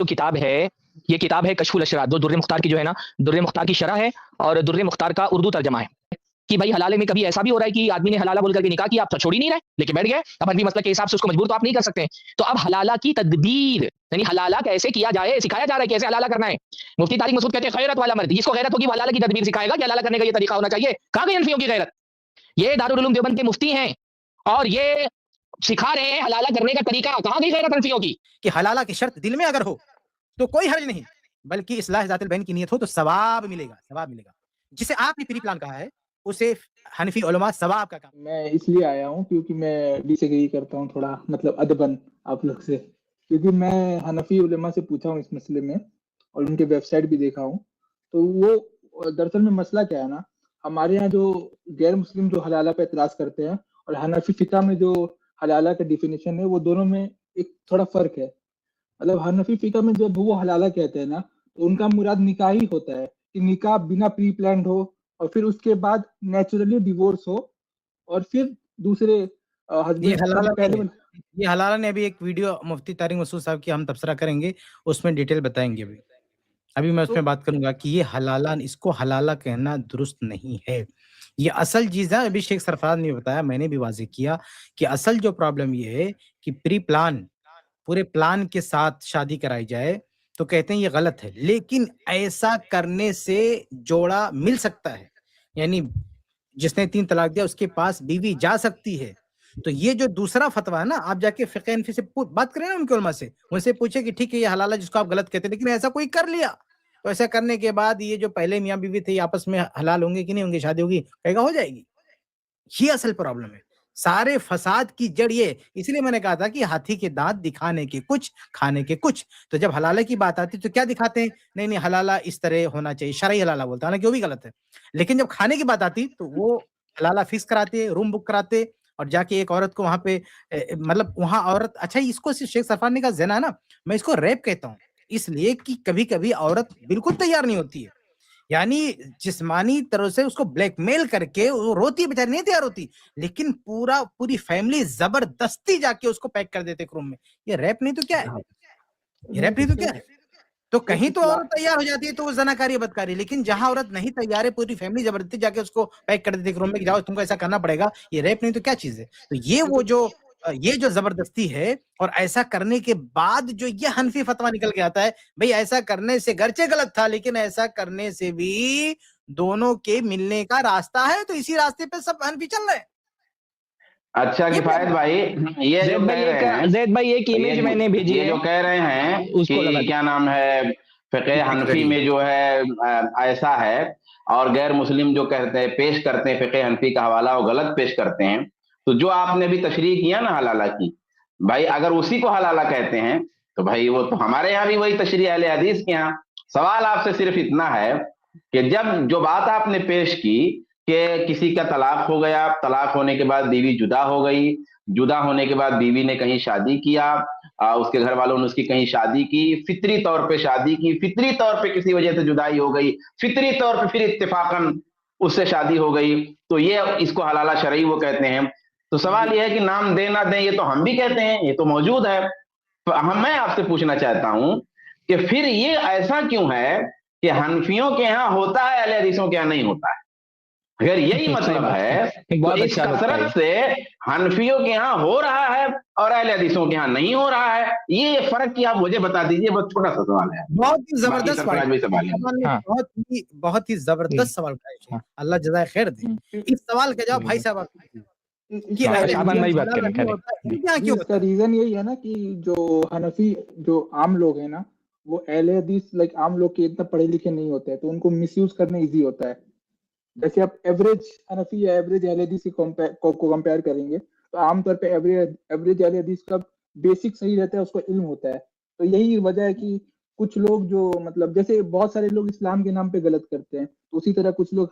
جو کتاب ہے یہ کتاب ہے کشف الاشرار، جو در مختار کی جو ہے نا، در مختار کی شرح ہے اور در مختار کا اردو ترجمہ ہے کہ بھائی حلالے میں کبھی ایسا بھی ہو رہا ہے کہ آدمی نے حلالہ بول کر کے نکاح کیا، آپ چھوڑ ہی نہیں رہے لیکن بیٹھ گئے، اب حنفی مسلک کے حساب سے اس کو مجبور تو آپ نہیں کر سکتے. تو اب حلالہ کی تدبیر یعنی حلالہ کیسے کیا جائے سکھایا جا رہا ہے، کیسے حلالہ کرنا ہے. مفتی طارق مسعود کہتے ہیں غیرت والا مرد جس کو غیرت ہوگی وہ حلالہ کی تدبیر سکھائے گا کہ حلالہ کرنے کا یہ طریقہ ہونا چاہیے. کہاں گئی حنفیوں کی غیرت؟ یہ دارالعلوم دیوبند کے مفتی ہیں اور یہ سکھا رہے ہیں حلالہ کرنے کا طریقہ. کہاں گئی غیرت حنفیوں کی؟ کہ حلالہ کی شرط دل میں اگر ہو تو کوئی حرج نہیں، بلکہ اصلاح ذات البین کی نیت ہو تو ثواب ملے گا، ثواب ملے گا. جسے آپ نے پری پلان کہا ہے اسے حنفی علماء ثواب کا کام. میں اس لیے آیا ہوں کیونکہ میں ڈس ایگری کرتا ہوں تھوڑا، مطلب ادباً آپ لوگ سے، کیونکہ میں حنفی علماء سے پوچھا ہوں اس مسئلے میں اور ان کے ویب سائٹ بھی دیکھا ہوں. تو وہ دراصل میں مسئلہ کیا ہے نا، ہمارے یہاں جو غیر مسلم جو حلالہ پہ اعتراض کرتے ہیں اور حنفی فقہ میں جو حلالہ کا ڈیفینیشن ہے وہ دونوں میں ایک تھوڑا فرق ہے. مطلب حنفی فقہ میں جب وہ حلالہ کہتے ہیں نا تو ان کا مراد نکاح ہی ہوتا ہے کہ نکاح بنا پری پلانڈ ہو اور پھر اس کے بعد نیچرلی ڈیورس ہو اور پھر دوسرے یہ حلالہ نے ابھی ایک ویڈیو مفتی طارق مسعود صاحب کی ہم تبصرہ کریں گے، اس میں ڈیٹیل بتائیں گے. ابھی میں اس میں بات کروں گا کہ یہ حلالہ، اس کو حلالہ کہنا درست نہیں ہے. یہ اصل چیز ہے، ابھی شیخ سرفراز نے بتایا، میں نے بھی واضح کیا کہ اصل جو پرابلم یہ ہے کہ پری پلان، پورے پلان کے ساتھ شادی کرائی جائے تو کہتے ہیں یہ غلط ہے. لیکن ایسا کرنے سے جوڑا مل سکتا ہے، یعنی جس نے 3 طلاق دیا اس کے پاس بیوی جا سکتی ہے. تو یہ جو دوسرا فتویٰ ہے نا، آپ جا کے فقہ حنفی سے بات کریں نا، ان کے علماء سے، ان سے پوچھیں کہ ٹھیک ہے یہ حلالہ جس کو آپ غلط کہتے ہیں لیکن ایسا کوئی کر لیا تو ایسا کرنے کے بعد یہ جو پہلے میاں بیوی تھے آپس میں حلال ہوں گے کہ نہیں ہوں گے، شادی ہوگی؟ کہے گا ہو جائے گی. یہ اصل پرابلم ہے، سارے فساد کی جڑ یہ. اس لیے میں نے کہا تھا کہ ہاتھی کے دانت دکھانے کے کچھ، کھانے کے کچھ. تو جب حلالہ کی بات آتی تو کیا دکھاتے ہیں؟ نہیں حلالہ اس طرح ہونا چاہیے، شرعی حلالہ بولتا ہے نا، کہ وہ بھی غلط ہے. لیکن جب کھانے کی بات آتی تو وہ حلالہ فکس کراتے، روم بک کراتے اور جا کے ایک عورت کو وہاں پہ، مطلب وہاں عورت، اچھا اس کو شیخ سرفراز نے کہا زنا ہے نا، میں اس کو ریپ کہتا ہوں، اس لیے کہ کبھی کبھی عورت بالکل تیار نہیں ہوتی ہے، یعنی جسمانی طرح سے اس کو بلیک میل کر کے وہ روتی ہے، بیچاری نہیں تیار ہوتی، لیکن پوری فیملی زبردستی جا کے اس کو پیک کر دیتے ایک روم میں. یہ ریپ نہیں تو کیا ہے؟ یہ ریپ نہیں تو کیا ہے؟ تو کہیں تو عورت تیار ہو جاتی ہے تو وہ زناکاری بدکاری، لیکن جہاں عورت نہیں تیار ہے پوری فیملی زبردستی جا کے اس کو پیک کر دیتی ایک روم میں کہ جاؤ تم کو ایسا کرنا پڑے گا. یہ ریپ نہیں تو کیا چیز ہے؟ تو یہ جو زبردستی ہے، اور ایسا کرنے کے بعد جو یہ حنفی فتویٰ نکل کے آتا ہے، بھئی ایسا کرنے سے گرچہ غلط تھا لیکن ایسا کرنے سے بھی دونوں کے ملنے کا راستہ ہے، تو اسی راستے پہ سب حنفی چل رہے ہیں. اچھا کفایت بھائی، یہ جو کہہ رہے ہیں زید بھائی ایک ایمیج میں نے بھیجی ہے، یہ جو کہہ رہے ہیں کہ کیا نام ہے فقہ حنفی میں جو ہے ایسا ہے، اور غیر مسلم جو کہتے ہیں پیش کرتے ہیں فقہ حنفی کا حوالہ وہ غلط پیش کرتے ہیں. تو جو آپ نے بھی تشریح کیا نا حلالہ کی، بھائی اگر اسی کو حلالہ کہتے ہیں تو بھائی وہ تو ہمارے یہاں بھی وہی تشریح اہل حدیث کے یہاں. سوال آپ سے صرف اتنا ہے کہ جب جو بات آپ نے پیش کی کہ کسی کا طلاق ہو گیا، طلاق ہونے کے بعد بیوی جدا ہو گئی، جدا ہونے کے بعد بیوی نے کہیں شادی کیا، اس کے گھر والوں نے اس کی کہیں شادی کی، فطری طور پہ شادی کی، فطری طور پہ کسی وجہ سے جدائی ہو گئی، فطری طور پہ پھر اتفاقاً اس سے شادی ہو گئی، تو یہ اس کو حلالہ شرعی وہ کہتے ہیں. تو سوال یہ ہے کہ نام دیں نہ دیں یہ تو ہم بھی کہتے ہیں، یہ تو موجود ہے. میں آپ سے پوچھنا چاہتا ہوں کہ پھر یہ ایسا کیوں ہے کہ حنفیوں کے ہاں ہوتا ہے اہل حدیثوں کے یہاں نہیں ہوتا ہے؟ اگر یہی مطلب ہے تو اس کثرت سے حنفیوں کے ہاں ہو رہا ہے اور اہل حدیثوں کے ہاں نہیں ہو رہا ہے، یہ فرق کی آپ مجھے بتا دیجئے. بہت چھوٹا سا سوال ہے، بہت ہی زبردست بہت ہی زبردست سوال ہے، اللہ جزائے خیر دے. اس سوال کا جواب بھائی صاحب آپ اس کا ریزن یہی ہے نا کہ جو حنفی جو عام لوگ ہیں نا وہ اہل حدیث عام لوگ کے اتنا پڑھے لکھے نہیں ہوتے ہیں، تو ان کو مس یوز کرنا ایزی ہوتا ہے. جیسے آپ ایوریج حنفی یا ایوریج اہل حدیث کو کمپیئر کریں گے تو عام طور پہ ایوریج اہل حدیث کا بیسک صحیح رہتا ہے، اس کو علم ہوتا ہے. تو یہی وجہ ہے کہ کچھ لوگ جو مطلب جیسے بہت سارے لوگ اسلام کے نام پہ غلط کرتے ہیں، تو اسی طرح کچھ لوگ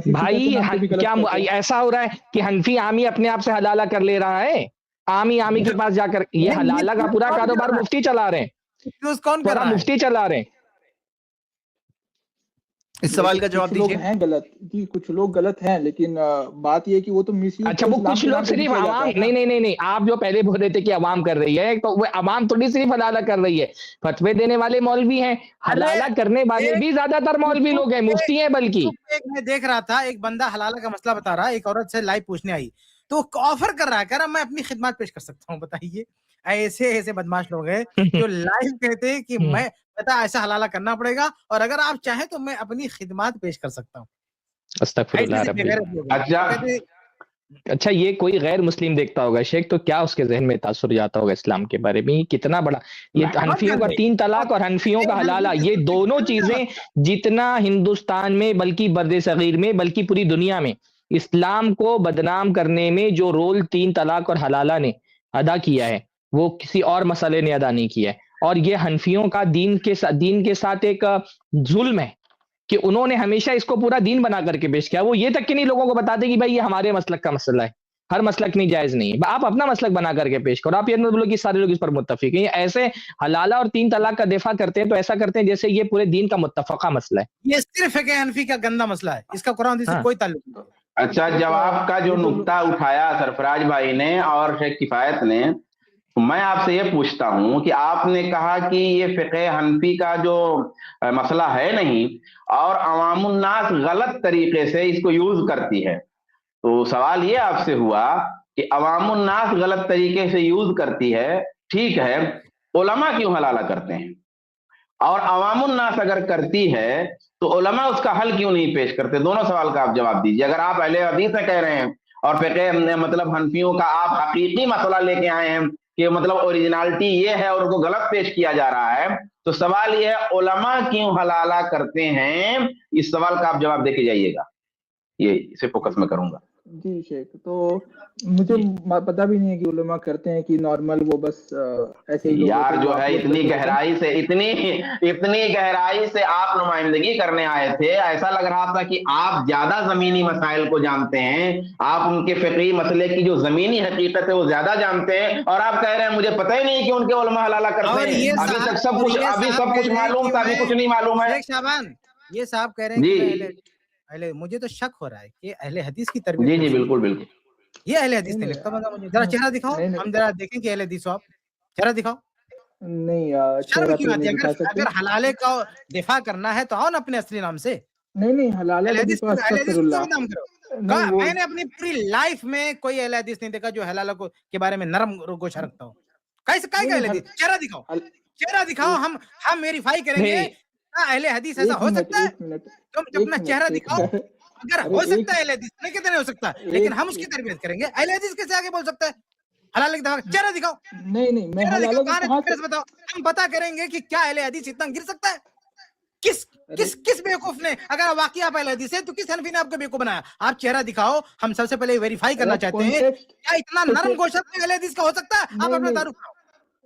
بھائی کیا ایسا ہو رہا ہے کہ حنفی عامی اپنے آپ سے حلالہ کر لے رہا ہے؟ عامی کے پاس جا کر یہ حلالہ کا پورا کاروبار مفتی چلا رہے ہیں، پورا مفتی چلا رہے ہیں. اس سوال کا جواب دیجیے. کچھ لوگ ہیں غلط جی، کچھ لوگ غلط ہیں، لیکن بات یہ ہے کہ وہ تو مس یوز اچھا وہ کچھ لوگ صرف عوام نہیں آپ جو پہلے بول رہے تھے کہ عوام کر رہی ہے، تو وہ عوام تھوڑی صرف حلالہ کر رہی ہے، فتوے دینے والے مولوی ہیں، حلالہ کرنے والے بھی زیادہ تر مولوی لوگ ہیں، مفتی ہیں بلکہ. میں دیکھ رہا تھا ایک بندہ حلالہ کا مسئلہ بتا رہا ہے، ایک عورت سے لائیو پوچھنے آئی تو آفر کر رہا ہے، کہہ رہا میں اپنی خدمات پیش کر سکتا ہوں. بتائیے ایسے بدماش لوگ ہیں جو لائیو کہتے ہیں کہ میں پتا ایسا حلالہ کرنا پڑے گا اور اگر آپ چاہیں تو میں اپنی خدمات پیش کر سکتا ہوں. استغفر اللہ رب اللہ. اچھا یہ کوئی غیر مسلم دیکھتا ہوگا شیخ تو کیا اس کے ذہن میں تاثر جاتا ہوگا اسلام کے بارے میں؟ کتنا بڑا یہ حنفیوں کا 3 طلاق اور حنفیوں کا حلالہ، یہ دونوں چیزیں جتنا ہندوستان میں بلکہ بر صغیر میں بلکہ پوری دنیا میں اسلام کو بدنام کرنے میں جو رول 3 طلاق اور حلالہ نے ادا کیا ہے وہ کسی اور مسئلے نے ادا نہیں کیا ہے. اور یہ حنفیوں کا دین کے ساتھ ایک ظلم ہے کہ انہوں نے ہمیشہ اس کو پورا دین بنا کر کے پیش کیا. وہ یہ تک کہ نہیں لوگوں کو بتا دیں کہ بھائی یہ ہمارے مسلک کا مسئلہ ہے، ہر مسلک نہیں جائز نہیں ہے، آپ اپنا مسلک بنا کر کے پیش کرو. آپ یہ نہ بولو کہ سارے لوگ اس پر متفق ہیں. ایسے حلالہ اور 3 طلاق کا دفاع کرتے ہیں تو ایسا کرتے ہیں جیسے یہ پورے دین کا متفقہ مسئلہ ہے. یہ صرف فقہ حنفی کا گندا مسئلہ ہے، اس کا قرآن حدیث سے کوئی تعلق نہیں. اچھا جواب کا جو نقطہ اٹھایا سرفراز بھائی نے اور شیخ کفایت نے، میں آپ سے یہ پوچھتا ہوں کہ آپ نے کہا کہ یہ فقہ حنفی کا جو مسئلہ ہے نہیں اور عوام الناس غلط طریقے سے اس کو یوز کرتی ہے، تو سوال یہ آپ سے ہوا کہ عوام الناس غلط طریقے سے یوز کرتی ہے، ٹھیک ہے، علماء کیوں حلالہ کرتے ہیں؟ اور عوام الناس اگر کرتی ہے تو علماء اس کا حل کیوں نہیں پیش کرتے؟ دونوں سوال کا آپ جواب دیجیے. اگر آپ اہل حدیث سے کہہ رہے ہیں اور فقہ مطلب حنفیوں کا آپ حقیقی مسئلہ لے کے آئے ہیں کہ مطلب اوریجنالٹی یہ ہے اور اس کو غلط پیش کیا جا رہا ہے، تو سوال یہ ہے علماء کیوں حلالہ کرتے ہیں؟ اس سوال کا آپ جواب دے کے جائیے گا، یہ اسے فوکس میں کروں گا. جی شیخ، تو مجھے پتا بھی نہیں ہے کہ علماء کرتے ہیں کہ نارمل وہ بس ایسے ہی یار جو ہے اتنی گہرائی سے آپ نمائندگی کرنے آئے تھے، ایسا لگ رہا تھا کہ آپ زیادہ زمینی مسائل کو جانتے ہیں، آپ ان کے فقہی مسئلے کی جو زمینی حقیقت ہے وہ زیادہ جانتے ہیں، اور آپ کہہ رہے ہیں مجھے پتہ ہی نہیں کہ ان کے علماء حلالہ کرتے ہیں. ابھی تک سب کچھ معلوم تھا، ابھی کچھ نہیں معلوم ہے. شعبان یہ صاحب کہہ رہے ہیں مجھے تو شک ہو رہا ہے کہ اہل حدیث کی تربیت. جی بالکل یہ اہل حدیث نہیں لگتا. مجھے ذرا چہرہ دکھاؤ، ہم ذرا دیکھیں کہ اہل حدیث ہو. آپ چہرہ دکھاؤ. نہیں شرم کیوں آتی ہے؟ اگر حلالے کا دفاع کرنا ہے تو آؤ نا اپنے اصلی نام سے. نہیں حلالہ میں نے اپنی پوری لائف میں کوئی اہل حدیث نہیں دیکھا جو حلالہ کے بارے میں نرم گوشہ رکھتا ہو. چہرہ دکھاؤ، چہرہ دکھاؤ، ہم ویریفائی کریں گے اہل حدیث ایسا ہو سکتا ہے. تم اپنا چہرہ دکھاؤ. اگر ہو سکتا ہے اہل حدیث نہیں کہتے نہیں ہو سکتا، لیکن ہم اس کی تربیت کریں گے. اہل حدیث کیسے آگے بول سکتا ہے حلالہ کی دفاع؟ چہرہ دکھاؤ. نہیں میں بتاؤ، ہم پتا کریں گے کہ کیا اہل حدیث اتنا گر سکتا ہے. کس بیوقوف نے، اگر واقعی آپ اہل حدیث ہے تو کس حنفی نے آپ کو بیوقوف بنایا؟ آپ چہرہ دکھاؤ. ہم سب سے پہلے ویریفائی کرنا چاہتے ہیں کیا اتنا نرم گوشہ اہل حدیث کا ہو سکتا ہے. آپ اپنا تعارف کراؤ.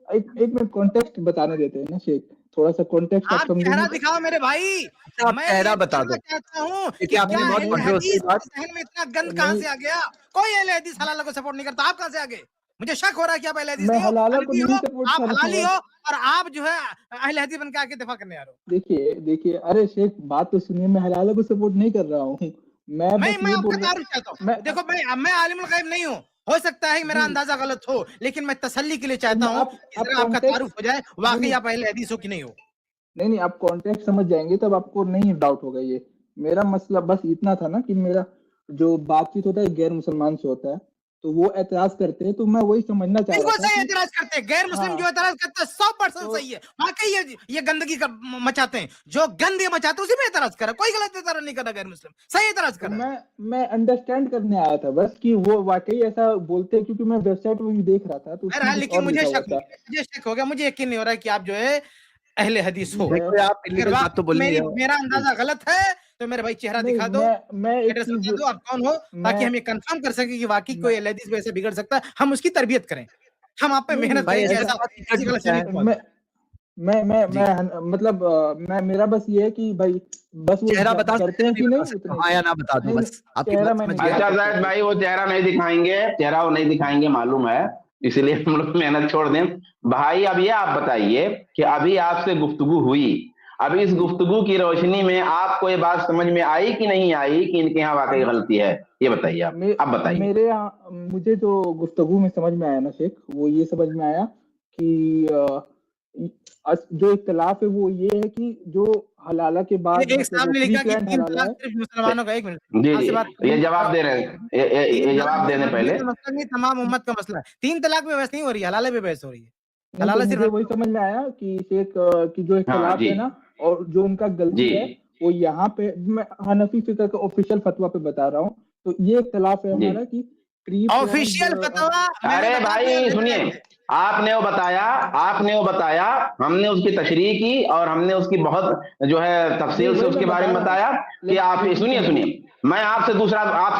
ایک منٹ کانٹیکسٹ بتانے دیتے ہیں نا شیخ، تھوڑا سا کانٹیکسٹ آپ چہرہ دکھاؤ میرے بھائی. میں چہرہ بتا دو چاہتا ہوں کہ آپ نے بہت ذہن میں اتنا گند کہاں سے آ گیا؟ کوئی اہل حدیث حلالہ کو سپورٹ نہیں کرتا. آپ کہاں سے آگے؟ مجھے شک ہو رہا ہے کہ آپ اہل حدیث نہیں ہو، آپ حلالی ہو اور آپ جو ہے اہل حدیث بن کے آ کے دفاع کرنے آ رہے ہو. دیکھیے ارے شیخ بات تو سنیے، میں حلالہ کو سپورٹ نہیں کر رہا ہوں. میں آپ کا تعارف چاہتا ہوں. دیکھو میں عالم الغیب نہیں ہوں، ہو سکتا ہے میرا اندازہ غلط ہو، لیکن میں تسلی کے لیے چاہتا ہوں کہ آپ کا تعارف ہو جائے واقعی آپ اہل حدیث ہو کہ نہیں ہو. نہیں آپ کانٹیکٹ سمجھ جائیں گے تب آپ کو نہیں ڈاؤٹ ہوگا. یہ میرا مسئلہ بس اتنا تھا نا کہ میرا جو بات چیت ہوتا ہے غیر مسلمان سے ہوتا ہے تو وہ اعتراض کرتے ہیں، تو میں وہی سمجھنا چاہ رہا تھا. اعتراض کرتے ہیں غیر مسلم جو اعتراض کرتے ہیں 100% صحیح ہے. واقعی یہ گندگی مچاتے ہیں، جو گندگی مچاتے ہیں اسی میں اعتراض کرا. کوئی غلط اعتراض نہیں کرا، غیر مسلم صحیح اعتراض کرا. میں انڈرسٹینڈ کرنے آیا تھا بس کہ وہ واقعی ایسا بولتے ہیں، کیونکہ میں ویب سائٹ پہ بھی دیکھ رہا تھا. تو لیکن مجھے شک ہو گیا، مجھے یقین نہیں ہو رہا کہ آپ جو ہے اہل حدیث ہو. میرا اندازہ غلط ہے تو میرے بھائی چہرہ دکھا دو، آپ کون ہو، تاکہ ہم یہ کنفرم کر سکیں کہ واقعی کوئی اہل حدیث ویسے بگڑ سکتا ہے. ہم اس کی تربیت کریں، ہم آپ پہ محنت کریں. مطلب میرا بس یہ ہے کہ بھائی بس چہرہ بتا کرتے ہیں کہ نہیں ہاں یا نہ بتا دو بس. اچھا زاہد بھائی وہ چہرہ نہیں دکھائیں گے، چہرہ وہ نہیں دکھائیں گے معلوم ہے، اس لیے ہم لوگ محنت چھوڑ دیں. بھائی اب یہ آپ بتائیے کہ ابھی آپ سے گفتگو ہوئی اب اس گفتگو کی روشنی میں آپ کو یہ بات سمجھ میں آئی کہ نہیں آئی کہ ان کے یہاں واقعی غلطی ہے؟ یہ بتائیے آپ، اب بتائیے. میرے یہاں مجھے جو گفتگو میں سمجھ میں آیا نا شیخ، وہ یہ سمجھ میں آیا کہ جو اختلاف ہے وہ یہ ہے کہ جو حلالہ کے بعد ایک صاحب نے لکھا کہ 3 طلاق صرف مسلمانوں کا. ایک منٹ جی آپ سے جی بات یہ جواب دے رہے ہیں، یہ جواب دینے پہلے. مسئلہ نہیں، تمام امت کا مسئلہ ہے. 3 طلاق میں بحث نہیں ہو رہی ہے، حلالہ پہ بحث ہو رہی ہے. نہیں تو مجھے وہی سمجھ میں آیا کہ شیخ کی جو اختلاف ہے نا اور جو ان کا غلطی ہے وہ یہاں پہ، میں حنفی فقہ کا آفیشیل فتویٰ پہ بتا رہا ہوں، تو یہ اختلاف ہے ہمارا کہ آفیشیل فتویٰ. ارے بھائی سنیے، آپ نے وہ بتایا، ہم نے اس کی تشریح کی اور ہم نے اس کی بہت جو ہے تفصیل سے اس کے بارے میں بتایا کہ آپ سنیے میں آپ سے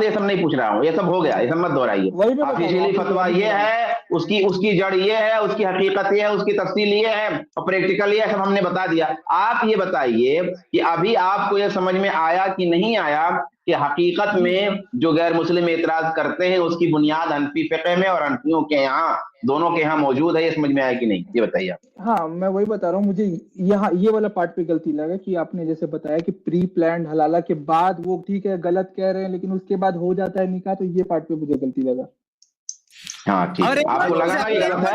یہ سب نہیں پوچھ رہا ہوں، یہ سب ہو گیا، یہ سب مت دہرائیے. آفیشیلی فتویٰ یہ ہے، اس کی جڑ یہ ہے، اس کی حقیقت یہ ہے، اس کی تفصیل یہ ہے اور پریکٹیکل یہ سب ہم نے بتا دیا. آپ یہ بتائیے کہ ابھی آپ کو یہ سمجھ میں آیا کہ نہیں آیا کہ حقیقت میں جو غیر مسلم اعتراض کرتے ہیں اس کی بنیاد حنفی فقہ میں اور حنفیوں کے یہاں دونوں کے یہاں موجود ہے؟ یہ سمجھ میں آیا کہ نہیں؟ یہ بتائیے آپ. ہاں میں وہی بتا رہا ہوں، مجھے یہاں یہ والا پارٹ پہ غلطی لگا کہ آپ نے جیسے بتایا کہ پری پلانڈ حلالہ کے بعد وہ ٹھیک ہے غلط کہہ رہے ہیں لیکن اس کے بعد ہو جاتا ہے نکاح، تو یہ پارٹ پہ مجھے غلطی لگا. ہاں ٹھیک ہے، آپ کو لگا نا یہ غلط ہے.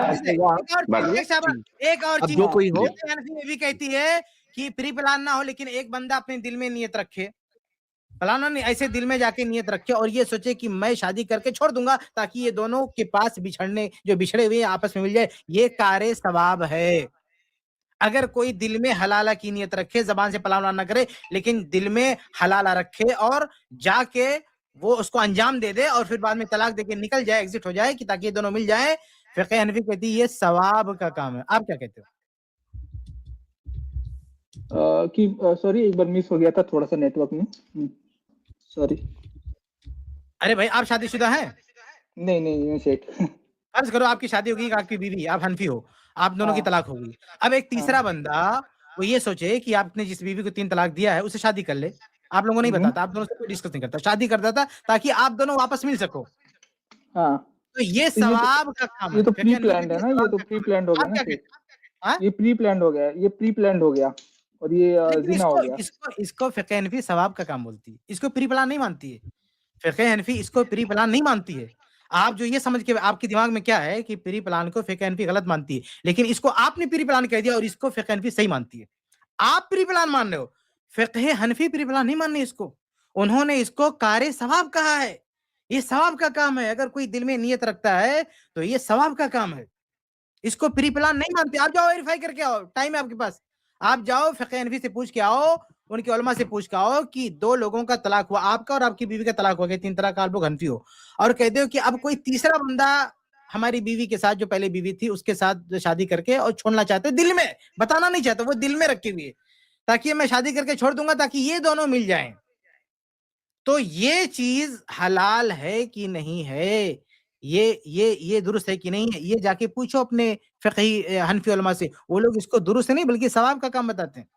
ایک اور اب جو کوئی ہو چیز بھی کہتی ہے کہ پری پلان نہ ہو لیکن ایک بندہ اپنے دل میں نیت رکھے، فلانا نہیں، ایسے دل میں جا کے نیت رکھے اور یہ سوچے کہ میں شادی کر کے چھوڑ دوں گا تاکہ یہ دونوں کے پاس بچھڑے ہوئے آپس میں مل جائے، یہ کار ثواب ہے. اگر کوئی دل میں حلالہ کی نیت رکھے، زبان سے پلان نہ کرے لیکن دل میں حلالہ رکھے اور جا کے وہ اس کو انجام دے دے اور پھر بعد میں طلاق دے کے نکل جائے، ایگزٹ ہو جائے کہ تاکہ یہ دونوں مل جائیں، فقہ حنفی کہتی ہے یہ ثواب کا کام ہے. آپ کیا کہتے ہو؟ سوری ایک بار مس ہو گیا تھا تھوڑا سا نیٹ ورک میں، سوری. ارے بھائی آپ شادی شدہ ہیں؟ نہیں شیخ. فرض کرو آپ کی شادی ہوگی، آپ کی بیوی، آپ حنفی ہو، آپ دونوں کی طلاق ہوگی. اب ایک تیسرا بندہ وہ یہ سوچے کہ آپ نے جس بیوی کو 3 طلاق دیا ہے اسے شادی کر لے. آپ لوگوں نہیں بتاتا، آپ دونوں سے کوئی ڈسکس نہیں کرتا، شادی کرتا تھا تاکہ آپ دونوں واپس مل سکو. تو یہ ثواب کا کام ہے. یہ تو پری پلانڈ ہے نا، یہ تو پری پلانڈ ہو گیا نا شیخ. یہ پری پلانڈ ہو گیا، یہ پری پلانڈ ہو گیا اور یہ زنا ہو گیا. اس کو فقہ حنفی ثواب کا کام بولتی ہے، اس کو پری پلان نہیں مانتی ہے. فقہ حنفی اس کو پری پلان نہیں مانتی ہے. آپ جو یہ سمجھ کے آپ کے دماغ میں کیا ہے کہ پری پلان کو فقہ حنفی غلط مانتی ہے، لیکن اس کو آپ نے پری پلان کہہ دیا اور اس کو فقہ حنفی صحیح مانتی ہے. آپ پری پلان مان رہے ہو، فقہ حنفی پری پلان نہیں مان رہے اس کو. انہوں نے اس کو کار ثواب کہا ہے، یہ ثواب کا کام ہے. اگر کوئی دل میں نیت رکھتا ہے تو یہ ثواب کا کام ہے. اس کو پری پلان نہیں مانتے. آپ جاؤ ویریفائی کر کے آؤ، ٹائم ہے آپ کے پاس، آپ جاؤ فقہ حنفی سے پوچھ کے آؤ، ان کے علماء سے پوچھ کے آؤ کہ 2 لوگوں کا طلاق ہوا، آپ کا اور آپ کی بیوی کا طلاق ہو گیا، 3 طلاق آپ لوگ حنفی ہو، اور کہتے ہو کہ اب کوئی تیسرا بندہ ہماری بیوی کے ساتھ، جو پہلے بیوی تھی اس کے ساتھ شادی کر کے اور چھوڑنا چاہتے، دل میں بتانا نہیں چاہتے، وہ دل میں رکھے ہوئے تاکہ میں شادی کر کے چھوڑ دوں گا تاکہ یہ دونوں مل جائیں. تو یہ چیز حلال ہے کہ نہیں ہے، یہ درست ہے کہ نہیں ہے، یہ جا کے پوچھو اپنے فقہی حنفی علماء سے. وہ لوگ اس کو درست نہیں بلکہ ثواب کا کام بتاتے ہیں.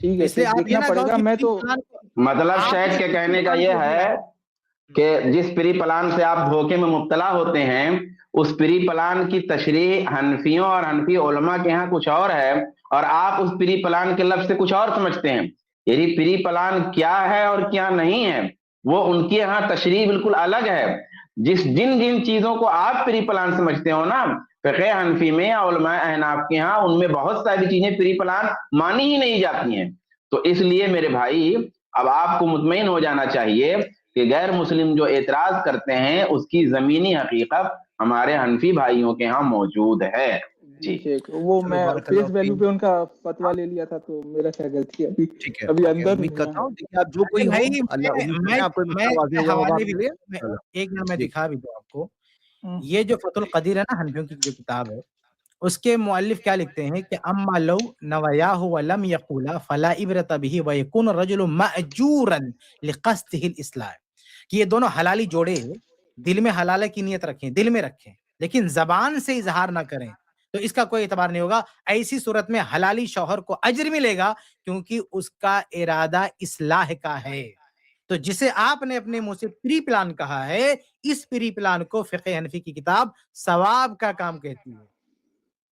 ٹھیک ہے، اس لیے آپ دیکھنا پڑے گا. میں تو مطلب شیخ کے کہنے کا یہ ہے کہ جس پری پلان سے آپ دھوکے میں مبتلا ہوتے ہیں اس پری پلان کی تشریح حنفیوں اور حنفی علماء کے ہاں کچھ اور ہے اور آپ اس پری پلان کے لفظ سے کچھ اور سمجھتے ہیں. یعنی پری پلان کیا ہے اور کیا نہیں ہے وہ ان کے ہاں تشریح بالکل الگ ہے. جن چیزوں کو آپ پری پلان سمجھتے ہو نا، فقہ حنفی میں علماء احناف کے ہاں ان میں بہت ساری چیزیں پری پلان مانی ہی نہیں جاتی ہیں. تو اس لیے میرے بھائی اب آپ کو مطمئن ہو جانا چاہیے کہ غیر مسلم جو اعتراض کرتے ہیں اس کی زمینی حقیقت ہمارے حنفی بھائیوں کے ہاں موجود ہے. ٹھیک، وہ میں فیس ویلیو پہ ان کا فتویٰ لے لیا تھا تو میرا کیا غلطی ہے ابھی اندر امید کرتا ہوں کہ آپ جو کوئی ہو ایک میں دکھا بھی دوں آپ کو. یہ جو فتح القدیر ہے نا حنفیوں کی جو کتاب ہے، اس کے مؤلف کیا لکھتے ہیں کہ اما لو نویاہ ولم یقولا فلا عبرۃ به ویکون الرجل ماجورا لقصده الاصلاح. کہ یہ دونوں حلالی جوڑے دل میں حلالہ کی نیت رکھیں، دل میں رکھیں لیکن زبان سے اظہار نہ کریں تو اس کا کوئی اعتبار نہیں ہوگا. ایسی صورت میں حلالی شوہر کو اجر ملے گا کیونکہ اس کا ارادہ اصلاح کا ہے. تو جسے آپ نے اپنے منہ سے پری پلان کہا ہے، اس پری پلان کو فقہ حنفی کی کتاب ثواب کا کام کہتی ہے.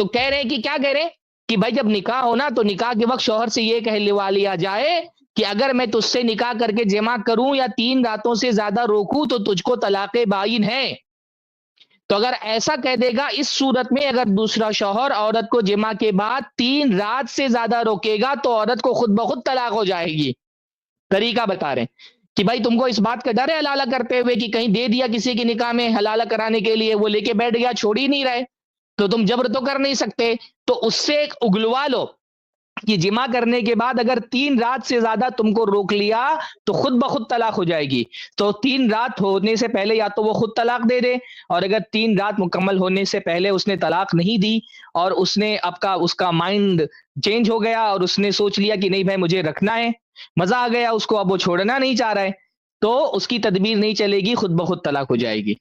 تو کہہ رہے ہیں کہ کیا کہہ رہے ہیں کہ بھائی جب نکاح ہونا تو نکاح کے وقت شوہر سے یہ کہلوا لیا جائے کہ اگر میں تجھ سے نکاح کر کے جمع کروں یا 3 راتوں سے زیادہ روکوں تو تجھ کو طلاق بائن ہے. تو اگر ایسا کہہ دے گا اس صورت میں اگر دوسرا شوہر عورت کو جمع کے بعد 3 رات سے زیادہ روکے گا تو عورت کو خود بخود طلاق ہو جائے گی. طریقہ بتا رہے ہیں کہ بھائی تم کو اس بات کا ڈر ہے حلالہ کرتے ہوئے کہ کہیں دے دیا کسی کے نکاح میں حلالہ کرانے کے لیے, وہ لے کے بیٹھ گیا, چھوڑ ہی نہیں رہے, تو تم جبر تو کر نہیں سکتے, تو اس سے اگلوا لو کہ جمع کرنے کے بعد اگر 3 رات سے زیادہ تم کو روک لیا تو خود بخود طلاق ہو جائے گی. تو 3 رات ہونے سے پہلے یا تو وہ خود طلاق دے دے, اور اگر 3 رات مکمل ہونے سے پہلے اس نے طلاق نہیں دی اور اس نے اس کا مائنڈ چینج ہو گیا اور اس نے سوچ لیا کہ نہیں بھائی مجھے رکھنا ہے, مزہ آ گیا اس کو, اب وہ چھوڑنا نہیں چاہ رہا ہے, تو اس کی تدبیر نہیں چلے گی, خود بخود طلاق ہو جائے گی.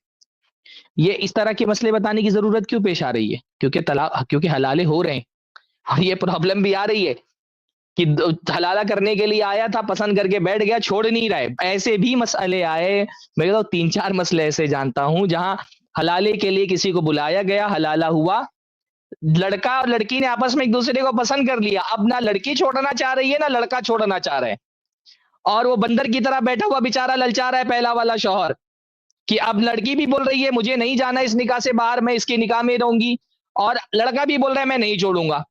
یہ اس طرح کے مسئلے بتانے کی ضرورت کیوں پیش آ رہی ہے؟ کیونکہ حلالے ہو رہے ہیں, اور یہ پرابلم بھی آ رہی ہے کہ حلالہ کرنے کے لیے آیا تھا, پسند کر کے بیٹھ گیا, چھوڑ نہیں رہے. ایسے بھی مسئلے آئے, میں تو 3-4 مسئلے ایسے جانتا ہوں جہاں حلالے کے لیے کسی کو بلایا گیا, حلالہ ہوا, لڑکا اور لڑکی نے آپس میں ایک دوسرے کو پسند کر لیا, اب نہ لڑکی چھوڑنا چاہ رہی ہے نہ لڑکا چھوڑنا چاہ رہا ہے, اور وہ بندر کی طرح بیٹھا ہوا بیچارہ للچا رہا ہے پہلا والا شوہر کہ اب لڑکی بھی بول رہی ہے مجھے نہیں جانا اس نکاح سے باہر, میں اس کے نکاح میں رہوں گی, اور لڑکا بھی بول رہا ہے میں نہیں چھوڑوں گا.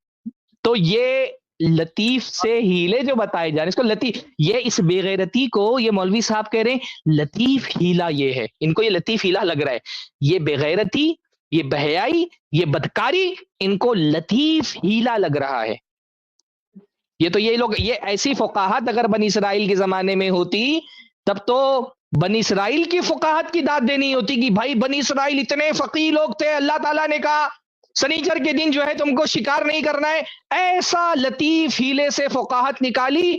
تو یہ لطیف سے ہیلے جو بتائے جا رہے ہیں, اس کو لطیف, یہ اس بے غیرتی کو یہ مولوی صاحب کہہ رہے ہیں لطیف ہیلا, یہ ہے ان کو یہ لطیف ہیلا لگ رہا ہے. یہ بے غیرتی, یہ بہیائی, یہ بدکاری ان کو لطیف ہیلا لگ رہا ہے. یہ لوگ یہ ایسی فقاہت اگر بنی اسرائیل کے زمانے میں ہوتی تب تو بنی اسرائیل کی فقاہت کی داد دینی ہوتی کہ بھائی بنی اسرائیل اتنے فقیہ لوگ تھے, اللہ تعالیٰ نے کہا سنیچر کے دن جو ہے تم کو شکار نہیں کرنا ہے. ایسا لطیف ہیلے سے فقاہت نکالی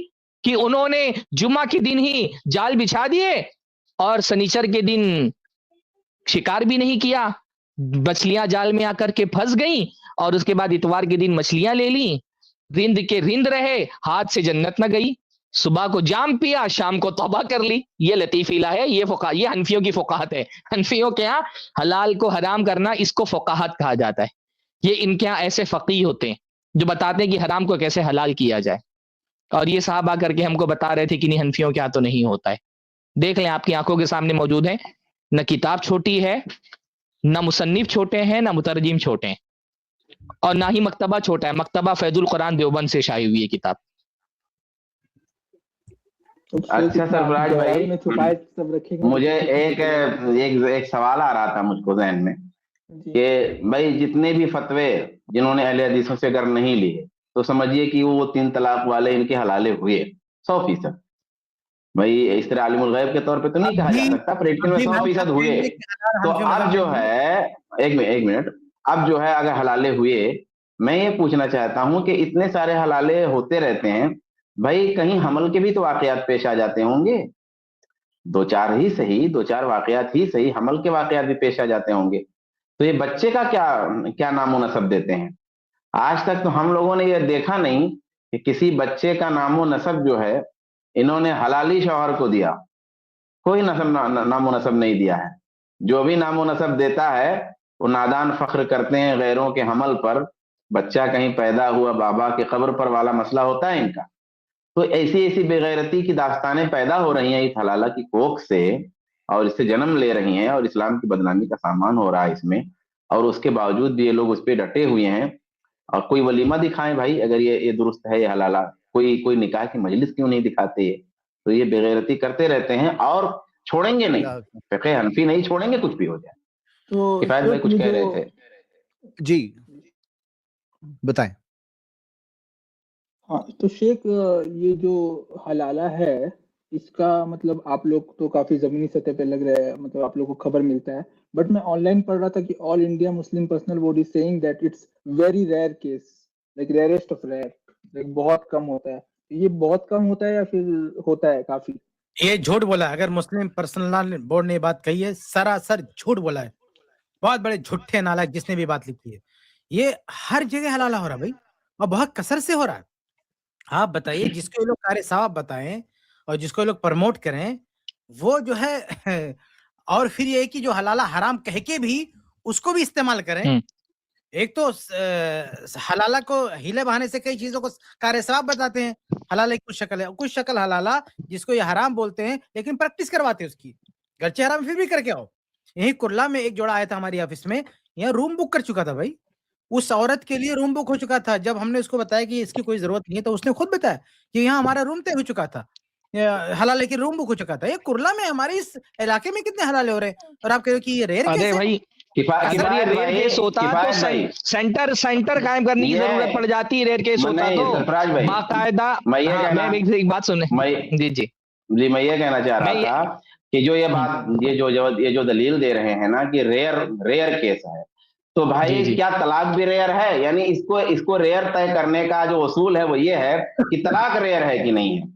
کہ انہوں نے جمعہ کے دن ہی جال بچھا دیے اور سنیچر کے دن شکار بھی نہیں کیا, مچھلیاں جال میں آ کر کے پھنس گئیں, اور اس کے بعد اتوار کے دن مچھلیاں لے لیں, رند کے رند رہے, ہاتھ سے جنت نہ گئی, صبح کو جام پیا, شام کو توبہ کر لی. یہ لطیف ہیلا ہے, یہ حنفیوں کی فقاہت ہے. حنفیوں کے ہاں حلال کو حرام کرنا اس کو فقاہت کہا جاتا ہے. یہ ان کے ہاں ایسے فقیہ ہوتے ہیں جو بتاتے ہیں کہ حرام کو کیسے حلال کیا جائے, اور یہ صاحب آ کر کے ہم کو بتا رہے تھے کہ نہیں حنفیوں کے ہاں تو نہیں ہوتا ہے. دیکھ لیں آپ کی آنکھوں کے سامنے موجود ہے, نہ کتاب چھوٹی ہے, نہ مصنف چھوٹے ہیں, نہ مترجم چھوٹے ہیں, اور نہ ہی مکتبہ چھوٹا ہے. مکتبہ فیض القرآن دیوبند سے شائع ہوئی ہے کتاب. اچھا سرفراز بھائی, مجھے ایک سوال آ رہا تھا مجھ کو ذہن میں کہ بھائی جتنے بھی فتوے جنہوں نے اہل حدیثوں سے اگر نہیں لیے تو سمجھیے کہ وہ 3 طلاق والے ان کے حلالے ہوئے 100%. بھائی اس طرح عالم الغیب کے طور پہ تو نہیں کہا جا سکتا, پریکٹیکل میں 100% ہوئے. تو اب جو ہے ایک منٹ, اب جو ہے اگر حلالے ہوئے, میں یہ پوچھنا چاہتا ہوں کہ اتنے سارے حلالے ہوتے رہتے ہیں, بھائی کہیں حمل کے بھی تو واقعات پیش آ جاتے ہوں گے, 2-4 ہی صحیح, 2-4 واقعات ہی صحیح, حمل کے واقعات بھی پیش آ جاتے ہوں گے. تو یہ بچے کا کیا نام و نسب دیتے ہیں؟ آج تک تو ہم لوگوں نے یہ دیکھا نہیں کہ کسی بچے کا نام و نسب جو ہے انہوں نے حلالی شوہر کو دیا, کوئی نام و نسب نہیں دیا ہے. جو بھی نام و نسب دیتا ہے وہ نادان فخر کرتے ہیں غیروں کے حمل پر, بچہ کہیں پیدا ہوا بابا کے قبر پر والا مسئلہ ہوتا ہے ان کا. تو ایسی بے غیرتی کی داستانیں پیدا ہو رہی ہیں اس حلالہ کی کوکھ سے, اور اس سے جنم لے رہی ہیں, اور اسلام کی بدنامی کا سامان ہو رہا ہے اس میں, اور اس کے باوجود بھی یہ لوگ اس پہ ڈٹے ہوئے ہیں. اور کوئی ولیمہ دکھائیں بھائی اگر یہ درست ہے یہ حلالہ, کوئی نکاح کی مجلس کیوں نہیں دکھاتے یہ؟ تو یہ بے غیرتی کرتے رہتے ہیں اور چھوڑیں گے نہیں, فقہ حنفی نہیں چھوڑیں گے کچھ بھی ہو جائے. تو کفایت بھائی کچھ کہہ رہے تھے. جی بتائیں. ہاں تو شیخ, یہ جو حلالہ ہے اس کا مطلب آپ لوگ تو کافی زمینی سطح پہ لگ رہے ہیں, مطلب آپ لوگ کو خبر ملتا ہے, بٹ میں آن لائن پڑھ رہا تھا کہ all India Muslim personal body saying that it's very rare case, like rarest of rare, like بہت کم ہوتا ہے. یہ بہت کم ہوتا ہے یا پھر ہوتا ہے کافی؟ یہ جھوٹ بولا ہے. اگر مسلم پرسنل بورڈ نے یہ بات کہی ہے, سراسر جھوٹ بولا ہے. بہت بڑے جھوٹے نالائق جس نے بھی بات لکھی ہے. یہ ہر جگہ حلالہ ہو رہا ہے بھائی, اور بہت کثر سے ہو رہا ہے. آپ بتائیے, جس کو یہ لوگ قاری صاحب بتائیں اور جس کو یہ لوگ پرموٹ کریں وہ جو ہے, اور پھر یہ کہ جو حلالہ حرام کہہ کے بھی اس کو بھی استعمال کریں, ایک تو حلالہ کو ہیلے بہانے سے کئی چیزوں کو کار ثواب بتاتے ہیں. حلالہ کی کچھ شکل حلالہ جس کو یہ حرام بولتے ہیں لیکن پریکٹس کرواتے ہیں اس کی, گرچہ حرام پھر بھی کر کے آؤ. یہیں کرلا میں ایک جوڑا آیا تھا ہماری آفس میں, یہاں روم بک کر چکا تھا بھائی, اس عورت کے لیے روم بک ہو چکا تھا. جب ہم نے اس کو بتایا کہ اس کی کوئی ضرورت نہیں ہے تو اس نے خود بتایا کہ یہاں ہمارا روم طے ہو چکا تھا, حلالے کی روم بک ہو چکا تھا. یہ کرلا میں ہمارے اس علاقے میں کتنے حلالے ہو رہے ہیں, اور آپ کہہ رہے کہ یہ ریئر کیس ہے. اگر یہ ریئر کیس ہوتا تو سینٹر قائم کرنے کی ضرورت پڑ جاتی. ریئر کیس ہوتا تو باقاعدہ. ایک بات سنیں. جی جی جی, میں یہ کہنا چاہ رہا تھا کہ جو یہ بات یہ جو دلیل دے رہے ہیں نا کہ ریئر کیس ہے, تو بھائی کیا طلاق بھی ریئر ہے؟ یعنی اس کو ریئر طے کرنے کا جو اصول ہے وہ یہ ہے کہ طلاق ریئر ہے کہ نہیں ہے.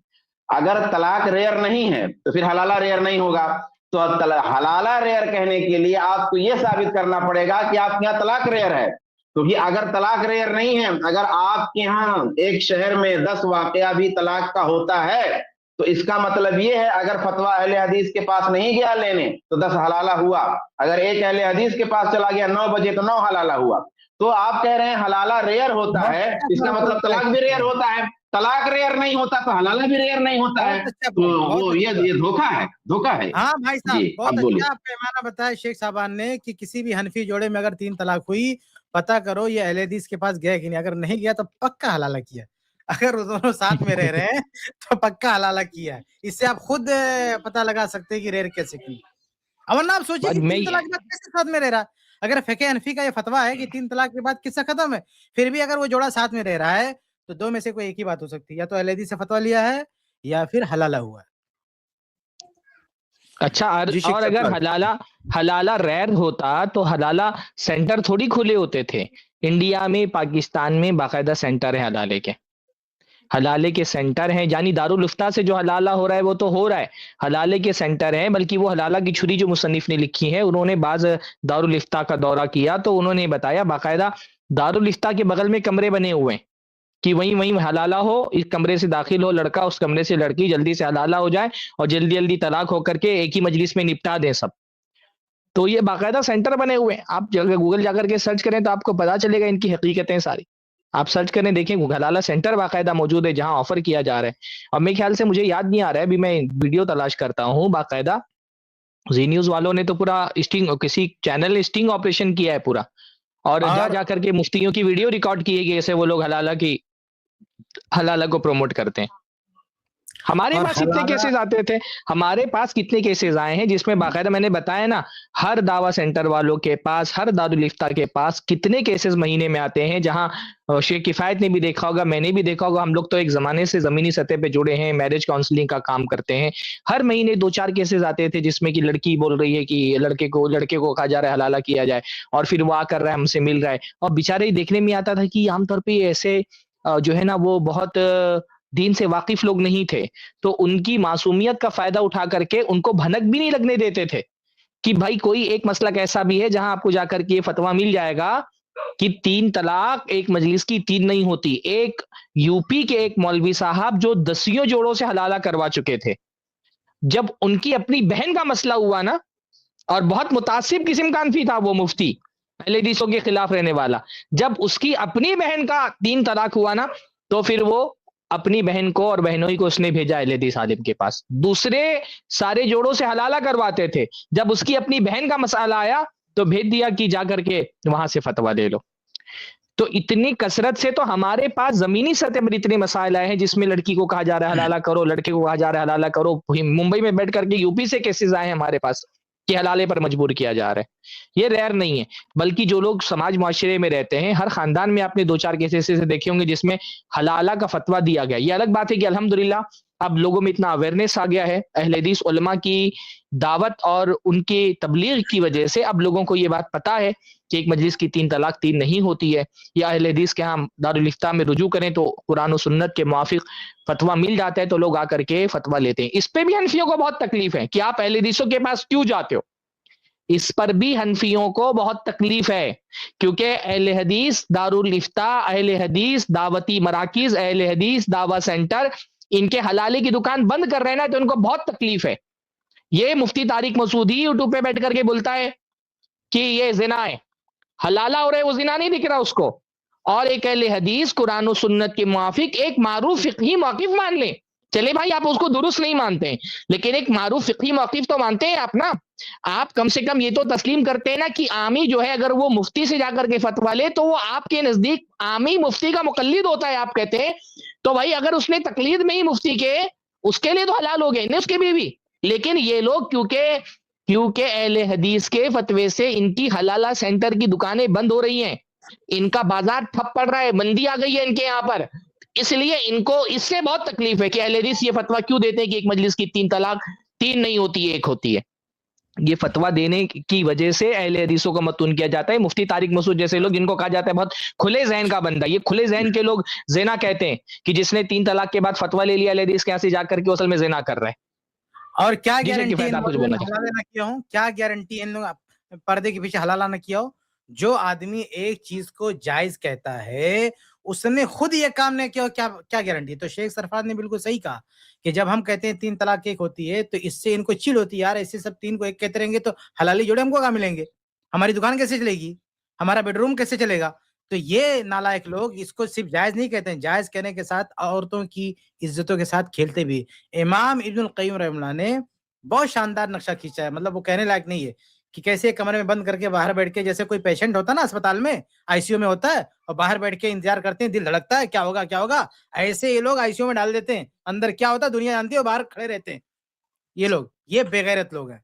اگر طلاق ریئر نہیں ہے تو پھر حلالہ ریئر نہیں ہوگا. تو حلالہ ریئر کہنے کے لیے آپ کو یہ ثابت کرنا پڑے گا کہ آپ کے یہاں طلاق ریئر ہے. کیونکہ اگر طلاق ریئر نہیں ہے, اگر آپ کے یہاں ایک شہر میں 10 واقعہ بھی طلاق کا ہوتا ہے تو اس کا مطلب یہ ہے اگر فتویٰ اہل حدیث کے پاس نہیں گیا لینے تو 10 حلالہ ہوا. اگر ایک اہل حدیث کے پاس چلا گیا 9 بجے تو 9 حلالہ ہوا. تو آپ کہہ رہے ہیں حلالہ ریئر ہوتا ہے, اس کا مطلب طلاق بھی ریئر ہوتا ہے. طلاق ریئر نہیں ہوتا تو حلالہ بھی ریئر نہیں ہوتا ہے. تو یہ دھوکہ ہے. ہاں بھائی صاحب, بہت اچھا پیمانہ بتایا شیخ صاحبان نے کہ کسی بھی حنفی جوڑے میں اگر 3 طلاق ہوئی پتہ کرو یہ اہل حدیث کے پاس گیا کہ نہیں. اگر نہیں گیا تو پکا حلالہ کیا. اگر وہ دونوں ساتھ میں رہ رہے ہیں تو پکا حلالہ کیا ہے. اس سے آپ خود پتہ لگا سکتے ہیں کہ ریئر کیسے کی. ورنہ آپ سوچیں کہ 3 طلاق کے بعد کیسے ساتھ میں رہ رہا. اگر فقہ حنفی کا یہ فتویٰ ہے کہ 3 طلاق کے بعد قصہ ختم ہے, پھر بھی اگر وہ جوڑا ساتھ میں رہ رہا ہے تو 2 میں سے کوئی ایک ہی بات ہو سکتی ہے, یا تو اہل حدیث سے فتویٰ لیا ہے یا پھر حلالہ ہوا ہے. اچھا, اور اگر حلالہ ریئر ہوتا تو حلالہ سینٹر تھوڑی کھلے ہوتے تھے. انڈیا میں پاکستان میں باقاعدہ سینٹر ہے حلالے کے سینٹر ہیں. یعنی دارالفتہ سے جو حلالہ ہو رہا ہے وہ تو ہو رہا ہے, حلالے کے سینٹر ہیں. بلکہ وہ حلالہ کی چھری جو مصنف نے لکھی ہے, انہوں نے بعض دارالفتہ کا دورہ کیا تو انہوں نے بتایا باقاعدہ دارالفتہ کے بغل میں کمرے بنے ہوئے ہیں کہ وہیں حلالہ ہو, اس کمرے سے داخل ہو لڑکا, اس کمرے سے لڑکی, جلدی سے حلالہ ہو جائے اور جلدی طلاق ہو کر کے ایک ہی مجلس میں نپٹا دیں سب. تو یہ باقاعدہ سینٹر بنے ہوئے ہیں. آپ گوگل جا کر کے سرچ کریں تو آپ کو پتا چلے گا ان کی حقیقتیں ساری. آپ سرچ کریں دیکھیں حلالہ سینٹر باقاعدہ موجود ہے جہاں آفر کیا جا رہا ہے. اور میرے خیال سے مجھے یاد نہیں آ رہا ہے, ابھی میں ویڈیو تلاش کرتا ہوں. باقاعدہ زی نیوز والوں نے تو پورا کسی چینل نے اسٹنگ آپریشن کیا ہے پورا, اور جا کر کے مفتیوں کی ویڈیو ریکارڈ کی ہے کہ ایسے وہ لوگ حلالہ کو پروموٹ کرتے ہیں. ہمارے پاس کتنے کیسز آتے تھے, ہمارے پاس کتنے کیسز آئے ہیں جس میں باقاعدہ میں نے بتایا نا, ہر دعویٰ سینٹر والوں کے پاس, ہر دارالفتہ کے پاس کتنے کیسز مہینے میں آتے ہیں. جہاں شیخ کفایت نے بھی دیکھا ہوگا, میں نے بھی دیکھا ہوگا, ہم لوگ تو ایک زمانے سے زمینی سطح پہ جڑے ہیں, میرج کاؤنسلنگ کا کام کرتے ہیں. ہر مہینے 2-4 کیسز آتے تھے جس میں کہ لڑکی بول رہی ہے کہ لڑکے کو کہا جا رہا ہے حلالہ کیا جائے, اور پھر وہ آ کر رہا ہے ہم سے مل رہا ہے. اور بیچارے دیکھنے میں آتا تھا کہ عام طور پہ ایسے جو ہے نا وہ بہت دین سے واقف لوگ نہیں تھے, تو ان کی معصومیت کا فائدہ اٹھا کر کے ان کو بھنک بھی نہیں لگنے دیتے تھے کہ بھائی کوئی ایک مسلک ایسا بھی ہے جہاں آپ کو جا کر کے یہ فتویٰ مل جائے گا کہ 3 طلاق ایک مجلس کی 3 نہیں ہوتی. ایک یو پی کے ایک مولوی صاحب جو 10 جوڑوں سے حلالہ کروا چکے تھے, جب ان کی اپنی بہن کا مسئلہ ہوا نا, اور بہت متعصب قسم کا حنفی تھا وہ مفتی, اہل حدیثوں کے خلاف رہنے والا, جب اس کی اپنی بہن کا 3 طلاق ہوا نا تو پھر وہ اپنی بہن کو اور بہنوئی کو اس نے بھیجا اہل حدیث عالم کے پاس. دوسرے سارے جوڑوں سے حلالہ کرواتے تھے, جب اس کی اپنی بہن کا مسئلہ آیا تو بھیج دیا کہ جا کر کے وہاں سے فتویٰ لے لو. تو اتنی کثرت سے تو ہمارے پاس زمینی سطح پر اتنے مسائل آئے ہیں جس میں لڑکی کو کہا جا رہا ہے حلالہ کرو, لڑکے کو کہا جا رہا ہے حلالہ کرو. ممبئی میں بیٹھ کر کے یو پی سے کیسز آئے ہیں ہمارے پاس کہ حلالے پر مجبور کیا جا رہا ہے. یہ ریئر نہیں ہے, بلکہ جو لوگ سماج معاشرے میں رہتے ہیں ہر خاندان میں آپ نے 2-4 کیسز سے دیکھے ہوں گے جس میں حلالہ کا فتویٰ دیا گیا. یہ الگ بات ہے کہ الحمدللہ اب لوگوں میں اتنا اویئرنیس آ گیا ہے, اہل حدیث علماء کی دعوت اور ان کی تبلیغ کی وجہ سے اب لوگوں کو یہ بات پتا ہے کہ ایک مجلس کی 3 طلاق 3 نہیں ہوتی ہے. یا اہل حدیث کے ہاں دارالفتہ میں رجوع کریں تو قرآن و سنت کے موافق فتویٰ مل جاتا ہے, تو لوگ آ کر کے فتویٰ لیتے ہیں. اس پہ بھی حنفیوں کو بہت تکلیف ہے کہ آپ اہل حدیثوں کے پاس کیوں جاتے ہو, اس پر بھی حنفیوں کو بہت تکلیف ہے, کیونکہ اہل حدیث دارالفتہ, اہل حدیث دعوتی مراکز, اہل حدیث دعوی سینٹر ان کے حلالے کی دکان بند کر رہے نا تو ان کو بہت تکلیف ہے. یہ مفتی طارق مسعودی یوٹیوب پہ بیٹھ کر کے بولتا ہے کہ یہ زنا ہے, حلالہ ہو رہا ہے وہ زنا نہیں دکھ رہا اس کو. اور ایک اہل حدیث قرآن و سنت کے موافق ایک معروف فقہی موقف مان لیں. چلے بھائی آپ اس کو درست نہیں مانتے ہیں لیکن ایک معروف فقہی موقف تو مانتے ہیں آپ نا. آپ کم سے کم یہ تو تسلیم کرتے ہیں نا کہ عامی جو ہے اگر وہ مفتی سے جا کر کے فتویٰ لے تو وہ آپ کے نزدیک عامی مفتی کا مقلد ہوتا ہے آپ کہتے ہیں. تو بھائی اگر اس نے تقلید میں ہی مفتی کے اس کے لیے تو حلال ہو گئے نہیں اس کے بیوی. لیکن یہ لوگ کیونکہ اہل حدیث کے فتوے سے ان کی حلالہ سینٹر کی دکانیں بند ہو رہی ہیں, ان کا بازار ٹھپ پڑ رہا ہے, مندی آ گئی ہے ان کے یہاں پر, اس لیے ان کو اس سے بہت تکلیف ہے کہ اہل حدیث یہ فتویٰ کیوں دیتے ہیں کہ ایک مجلس کی 3 طلاق 3 نہیں ہوتی ہے 1 ہوتی ہے. یہ فتویٰ دینے کی وجہ سے اہل حدیثوں کو متون کیا جاتا ہے. مفتی طارق مسعود جیسے لوگ جن کو کہا جاتا ہے بہت کھلے ذہن کا بندہ, یہ کھلے ذہن کے لوگ زنا کہتے ہیں کہ جس نے 3 طلاق کے بعد فتویٰ لے لیا اہل حدیث کے یہاں سے جا کر کے اصل میں زنا کر رہے ہیں. اور کیا جی گارنٹی کفایت آپ کچھ بولنا چاہتے حلالہ نہ کیا ہوں, کیا گارنٹی ان لوگ پردے کے پیچھے حلالہ نہ کیا ہو. جو آدمی ایک چیز کو جائز کہتا ہے اس نے خود یہ کام نہیں کیا, کیا گارنٹی. تو شیخ سرفراز نے بالکل صحیح کہا کہ جب ہم کہتے ہیں 3 طلاق 1 ہوتی ہے تو اس سے ان کو چڑ ہوتی ہے, یار ایسے سب 3 کو 1 کہتے رہیں گے تو حلالی جوڑے ہم کو کہاں ملیں گے, ہماری دکان کیسے چلے گی, ہمارا بیڈ روم کیسے چلے گا. تو یہ نالائق لوگ اس کو صرف جائز نہیں کہتے ہیں, جائز کہنے کے ساتھ عورتوں کی عزتوں کے ساتھ کھیلتے بھی. امام ابن القیم رحمہ اللہ نے بہت شاندار نقشہ کھینچا ہے, مطلب وہ کہنے لائق نہیں ہے کہ کیسے کمرے میں بند کر کے باہر بیٹھ کے, جیسے کوئی پیشنٹ ہوتا ہے نا اسپتال میں آئی سی یو میں ہوتا ہے اور باہر بیٹھ کے انتظار کرتے ہیں, دل دھڑکتا ہے کیا ہوگا کیا ہوگا, ایسے یہ لوگ آئی سی یو میں ڈال دیتے ہیں, اندر کیا ہوتا ہے دنیا جانتی ہے, باہر کھڑے رہتے ہیں. یہ لوگ یہ بے غیرت لوگ ہیں.